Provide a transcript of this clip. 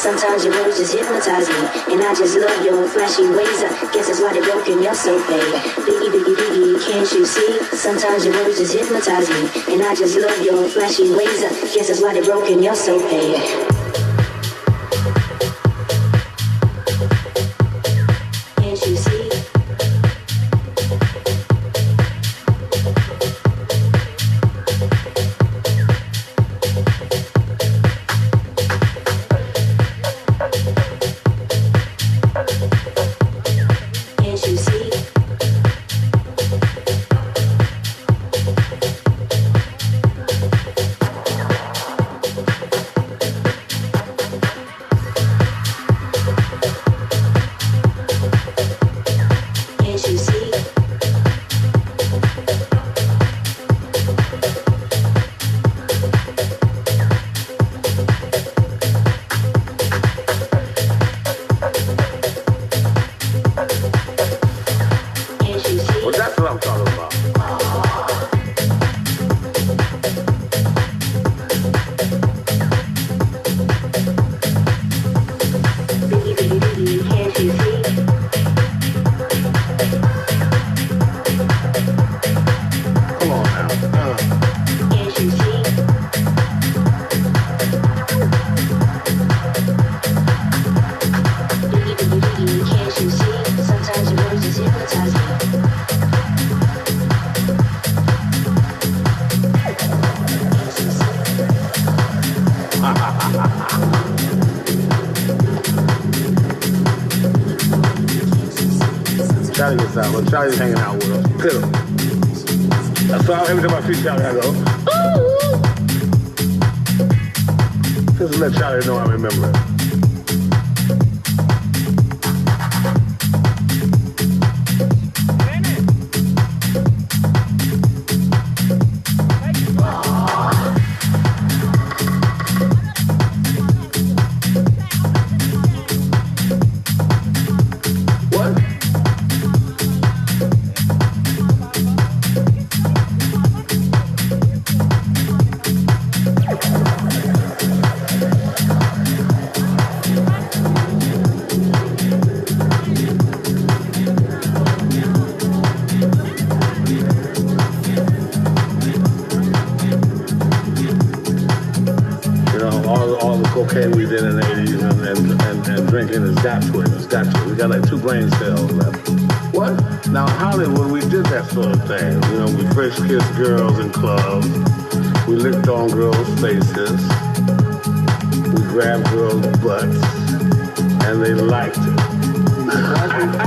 Sometimes your words just hypnotize me, and I just love your flashy ways. I guess that's why they broke in your soul, baby. Biggie, biggie, biggie, can't you see? Sometimes your words just hypnotize me, and I just love your flashy ways. I guess that's why they broke in your soul, baby. Charlie gets out, but Charlie's hanging out with us. Pitiful. That's why every time I see Charlie, I go, ooh. Just to let Charlie know I remember it. Cocaine we did in the 80s and drinking has got to it. It's got to it. We got like 2 brain cells left. What? Now, in Hollywood, we did that sort of thing. You know, we French kissed girls in clubs. We licked on girls' faces. We grabbed girls' butts. And they liked it.